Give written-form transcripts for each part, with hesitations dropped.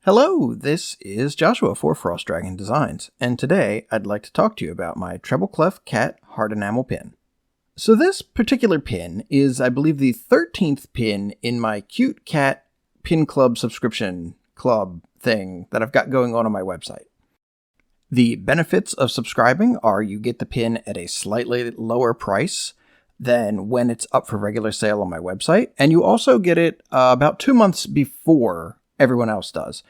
Hello, this is Joshua for Frost Dragon Designs, and today I'd like to talk to you about my Treble Clef Cat hard enamel pin. So this particular pin is, I believe, the 13th pin in my Cute Cat Pin Club subscription club thing that I've got going on my website. The benefits of subscribing are you get the pin at a slightly lower price than when it's up for regular sale on my website, and you also get it about 2 months before everyone else does.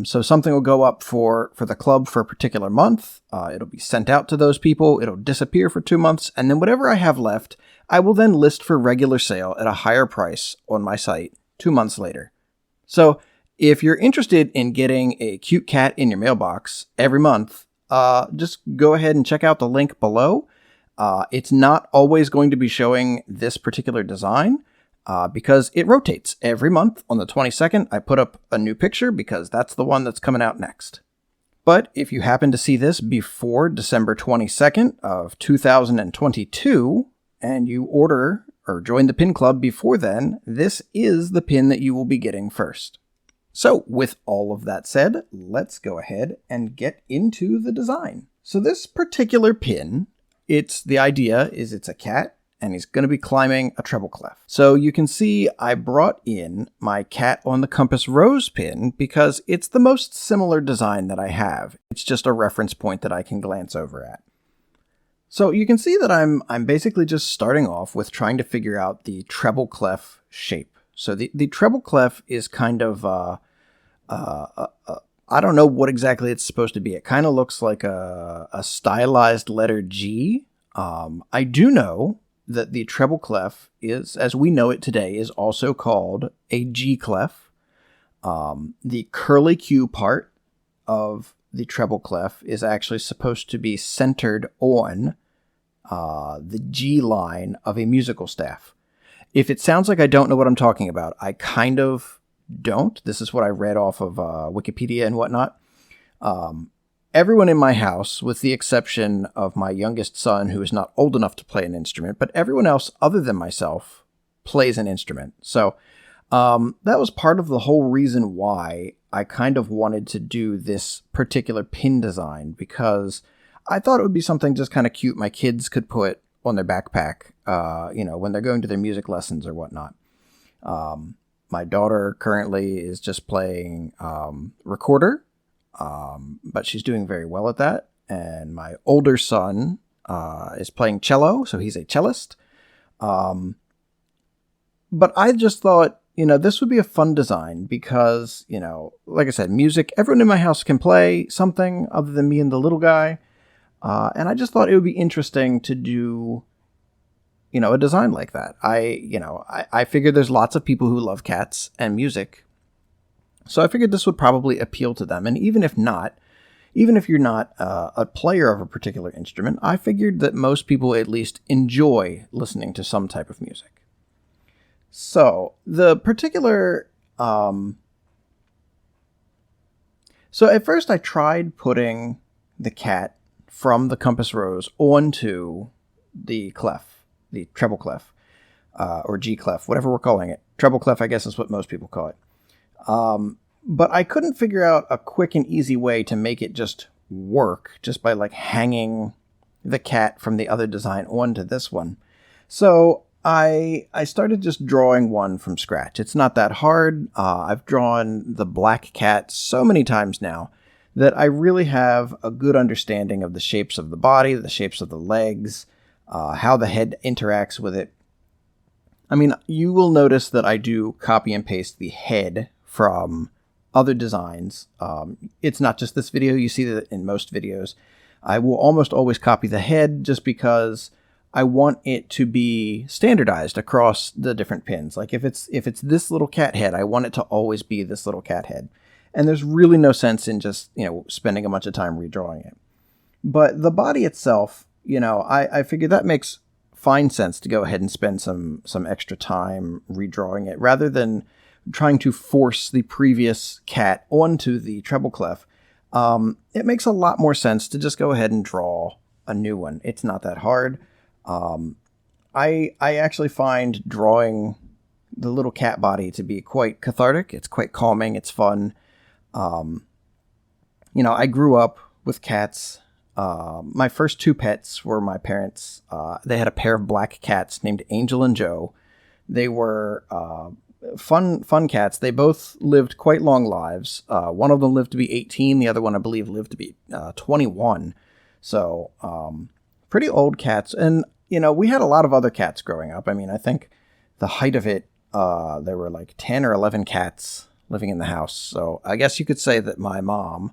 So something will go up for the club for a particular month. It'll be sent out to those people. It'll disappear for 2 months. And then whatever I have left, I will then list for regular sale at a higher price on my site 2 months later. So if you're interested in getting a cute cat in your mailbox every month, just go ahead and check out the link below. It's not always going to be showing this particular design, because it rotates every month. On the 22nd, I put up a new picture because that's the one that's coming out next. But if you happen to see this before December 22nd of 2022, and you order or join the pin club before then, this is the pin that you will be getting first. So with all of that said, let's go ahead and get into the design. So this particular pin, the idea is it's a cat, and he's going to be climbing a treble clef. So you can see I brought in my cat on the compass rose pin because it's the most similar design that I have. It's just a reference point that I can glance over at. So you can see that I'm basically just starting off with trying to figure out the treble clef shape. So the treble clef is kind of, I don't know what exactly it's supposed to be. It kind of looks like a stylized letter G. I do know that the treble clef is, as we know it today, is also called a G clef. The curly Q part of the treble clef is actually supposed to be centered on the G line of a musical staff. If it sounds like I don't know what I'm talking about, I kind of don't. This is what I read off of Wikipedia and whatnot. Everyone in my house, with the exception of my youngest son, who is not old enough to play an instrument, but everyone else other than myself plays an instrument. So that was part of the whole reason why I kind of wanted to do this particular pin design, because I thought it would be something just kind of cute my kids could put on their backpack, when they're going to their music lessons or whatnot. My daughter currently is just playing recorder. But she's doing very well at that. And my older son is playing cello, so he's a cellist. But I just thought, this would be a fun design because, like I said, music, everyone in my house can play something other than me and the little guy. And I just thought it would be interesting to do, a design like that. I figured there's lots of people who love cats and music. So I figured this would probably appeal to them. And even if you're not a player of a particular instrument, I figured that most people at least enjoy listening to some type of music. So the particular... So at first I tried putting the cat from the compass rose onto the clef, the treble clef, or G clef, whatever we're calling it. Treble clef, I guess, is what most people call it. But I couldn't figure out a quick and easy way to make it just work, just by hanging the cat from the other design onto this one. So I started just drawing one from scratch. It's not that hard. I've drawn the black cat so many times now that I really have a good understanding of the shapes of the body, the shapes of the legs, how the head interacts with it. I mean, you will notice that I do copy and paste the head from other designs. It's not just this video. You see that in most videos. I will almost always copy the head just because I want it to be standardized across the different pins. Like if it's this little cat head, I want it to always be this little cat head. And there's really no sense in just, spending a bunch of time redrawing it. But the body itself, I figure that makes fine sense to go ahead and spend some extra time redrawing it rather than trying to force the previous cat onto the treble clef. It makes a lot more sense to just go ahead and draw a new one. It's not that hard. I actually find drawing the little cat body to be quite cathartic. It's quite calming. It's fun. I grew up with cats. My first two pets were my parents. They had a pair of black cats named Angel and Joe. They were fun cats. They both lived quite long lives. One of them lived to be 18. The other one, I believe, lived to be 21. So pretty old cats. And, we had a lot of other cats growing up. I mean, I think the height of it, there were like 10 or 11 cats living in the house. So I guess you could say that my mom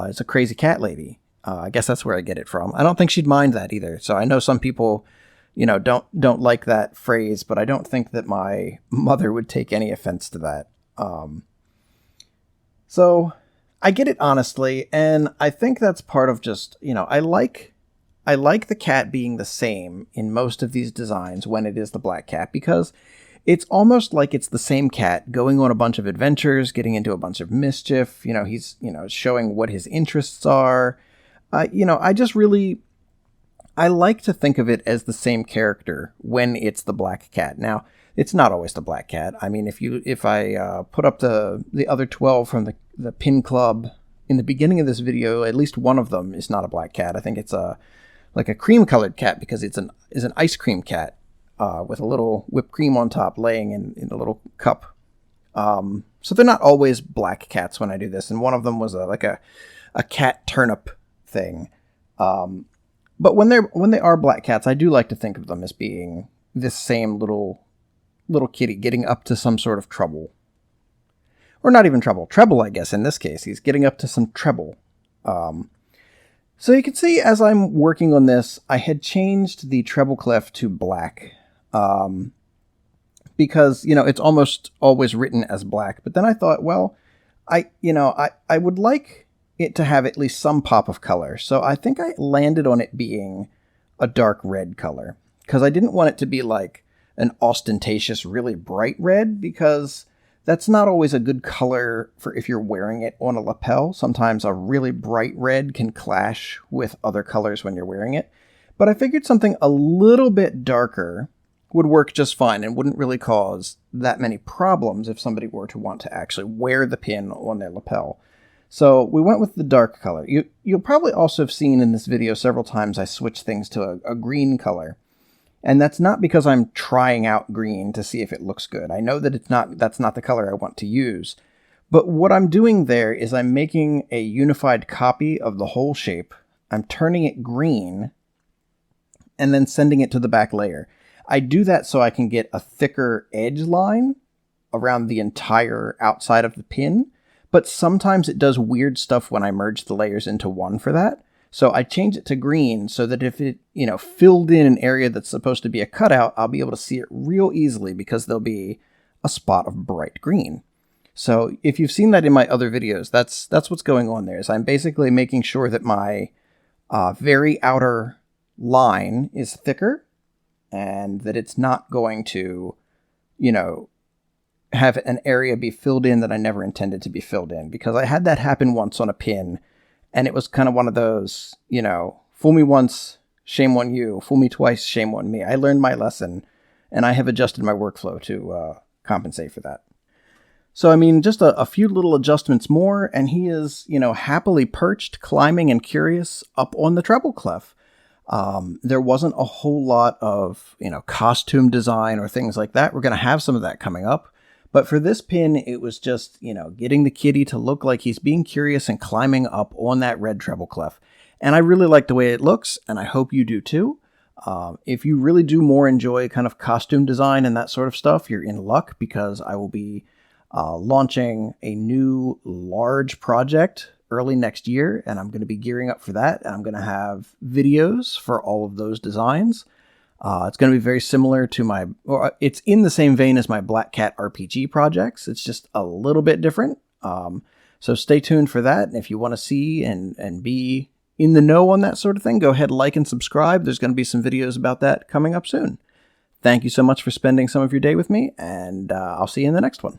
is a crazy cat lady. I guess that's where I get it from. I don't think she'd mind that either. So I know some people, don't like that phrase, but I don't think that my mother would take any offense to that. So I get it honestly, and I think that's part of just, I like the cat being the same in most of these designs when it is the black cat, because it's almost like it's the same cat going on a bunch of adventures, getting into a bunch of mischief. He's, showing what his interests are. I like to think of it as the same character when it's the black cat. Now, it's not always the black cat. I mean, if I put up the other 12 from the pin club in the beginning of this video, at least one of them is not a black cat. I think it's like a cream colored cat, because it's an ice cream cat with a little whipped cream on top laying in a little cup. So they're not always black cats when I do this. And one of them was a cat turnip thing. But when they are black cats, I do like to think of them as being this same little kitty getting up to some sort of trouble. Or not even trouble. Treble, I guess, in this case. He's getting up to some treble. So you can see as I'm working on this, I had changed the treble clef to black. Because, it's almost always written as black. But then I thought, well, I would like it to have at least some pop of color. So I think I landed on it being a dark red color, because I didn't want it to be like an ostentatious, really bright red, because that's not always a good color for if you're wearing it on a lapel. Sometimes a really bright red can clash with other colors when you're wearing it. But I figured something a little bit darker would work just fine and wouldn't really cause that many problems if somebody were to want to actually wear the pin on their lapel. So we went with the dark color. You'll probably also have seen in this video several times I switched things to a green color. And that's not because I'm trying out green to see if it looks good. I know that that's not the color I want to use. But what I'm doing there is I'm making a unified copy of the whole shape. I'm turning it green and then sending it to the back layer. I do that so I can get a thicker edge line around the entire outside of the pin. But sometimes it does weird stuff when I merge the layers into one for that. So I change it to green so that if it, filled in an area that's supposed to be a cutout, I'll be able to see it real easily because there'll be a spot of bright green. So if you've seen that in my other videos, that's what's going on there. Is I'm basically making sure that my very outer line is thicker and that it's not going to, have an area be filled in that I never intended to be filled in, because I had that happen once on a pin, and it was kind of one of those, fool me once, shame on you, fool me twice, shame on me. I learned my lesson, and I have adjusted my workflow to compensate for that. So, I mean, just a few little adjustments more, and he is, happily perched, climbing and curious up on the treble clef. There wasn't a whole lot of, costume design or things like that. We're going to have some of that coming up. But for this pin, it was just, getting the kitty to look like he's being curious and climbing up on that red treble clef. And I really like the way it looks, and I hope you do too. If you really do more enjoy kind of costume design and that sort of stuff, you're in luck, because I will be launching a new large project early next year, and I'm going to be gearing up for that. And I'm going to have videos for all of those designs. It's going to be very similar to it's in the same vein as my Black Cat RPG projects. It's just a little bit different. So stay tuned for that. And if you want to see and be in the know on that sort of thing, go ahead, like and subscribe. There's going to be some videos about that coming up soon. Thank you so much for spending some of your day with me, and I'll see you in the next one.